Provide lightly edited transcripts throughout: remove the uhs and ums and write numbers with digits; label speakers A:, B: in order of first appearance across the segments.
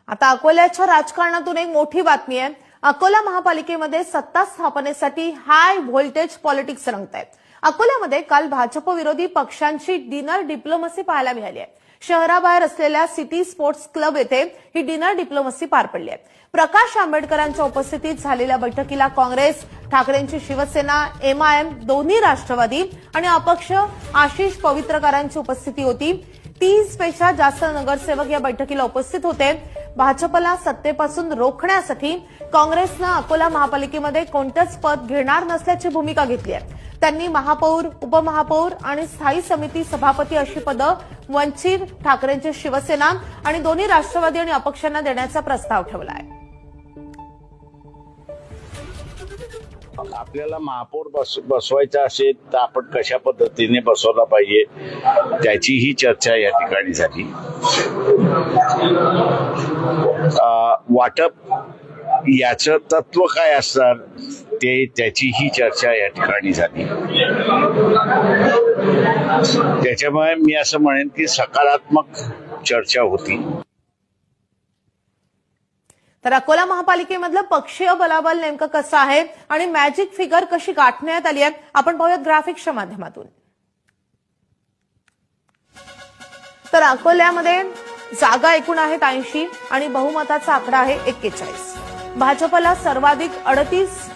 A: आता अकोल्याच्या राजकारणातून एक मोठी बातमी आहे। अकोला महापालिकेमध्ये सत्ता स्थापनेसाठी हाय व्होल्टेज पॉलिटिक्स रंगतायत। अकोल्यामध्ये काल भाजप विरोधी पक्षांची डिनर डिप्लोमसी पाहायला मिळाली आहे। शहराबाहेर असलेल्या सिटी स्पोर्ट्स क्लब येथे ही डिनर डिप्लोमसी पार पडली आहे। प्रकाश आंबेडकरांच्या उपस्थितीत झालेल्या बैठकीला काँग्रेस, ठाकरेंची शिवसेना, एमआयएम, दोन्ही राष्ट्रवादी आणि अपक्ष आशिष पवित्रकरांची उपस्थिती होती। 30 पेक्षा जास्त नगरसेवक या बैठकीला उपस्थित होते। भाजपला सत्तेपासून रोखण्यासाठी काँग्रेसनं अकोला महापालिकेमध्ये कोणतेच पद घेणार नसल्याची भूमिका घेतली आहे। त्यांनी महापौर, उपमहापौर आणि स्थायी समिती सभापती अशी पदं वंचित, ठाकरेंची शिवसेना आणि दोन्ही राष्ट्रवादी आणि अपक्षांना देण्याचा प्रस्ताव ठेवला आहे।
B: आपल्याला महापौर बसवायचा असेल तर आपण कशा पद्धतीने बसवला पाहिजे त्याची ही चर्चा या ठिकाणी झाली। वाटप याचं तत्व काय असणार त्याची ही चर्चा या ठिकाणी झाली। त्याच्यामुळे मी असं म्हणेन की सकारात्मक चर्चा होती।
A: तर अकोला महापालिकेमधलं पक्षीय बलाबल नेमकं कसं आहे आणि मॅजिक फिगर कशी गाठण्यात आली आहे आपण पाहूयात ग्राफिक्सच्या माध्यमातून। तर अकोल्यामध्ये जागा एकूण आहेत 80 आणि बहुमताचा आकडा आहे 41। भाजपला सर्वाधिक 38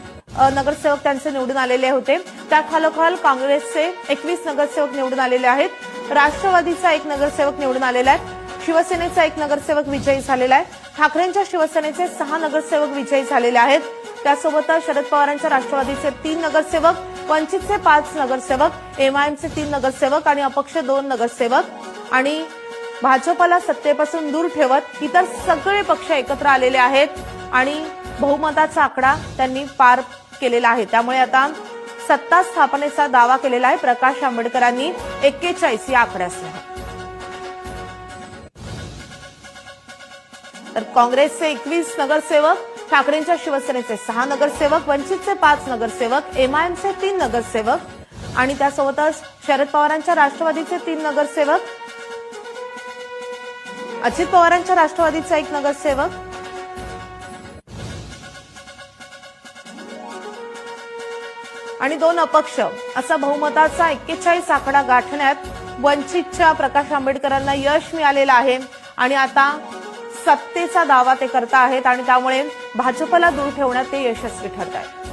A: नगरसेवक त्यांचे निवडून आलेले होते। त्याखालोखाल काँग्रेसचे 21 नगरसेवक निवडून आलेले आहेत। राष्ट्रवादीचा 1 नगरसेवक निवडून आलेला आहे। शिवसेनेचा 1 नगरसेवक विजयी झालेला आहे। ठाकरेंच्या शिवसेनेचे 6 नगरसेवक विजयी झालेले आहेत। त्यासोबतच शरद पवारांच्या राष्ट्रवादीचे 3 नगरसेवक, वंचितचे 5 नगरसेवक, एमआयएमचे 3 नगरसेवक आणि अपक्ष 2 नगरसेवक आणि भाजपला सत्तेपासून दूर ठेवत इतर सगळे पक्ष एकत्र आलेले आहेत आणि बहुमताचा आकडा त्यांनी पार केलेला आहे। त्यामुळे आता सत्ता स्थापनेचा दावा केलेला आहे प्रकाश आंबेडकरांनी 41 या आकड्यासह। तर काँग्रेसचे 21 नगरसेवक, ठाकरेंच्या शिवसेनेचे 6 नगरसेवक, वंचितचे 5 नगरसेवक, एमआयएमचे 3 नगरसेवक आणि त्यासोबतच शरद पवारांच्या राष्ट्रवादीचे 3 नगरसेवक, अजित पवारांच्या राष्ट्रवादीचा 1 नगरसेवक आणि 2 अपक्ष असा बहुमताचा 41 आकडा गाठण्यात वंचितच्या प्रकाश आंबेडकरांना यश मिळालेलं आहे आणि आता सत्तेचा दावा ते करत आहेत आणि त्यामुळे भाजपला दूर ठेवण्यात ते यशस्वी ठरत आहेत।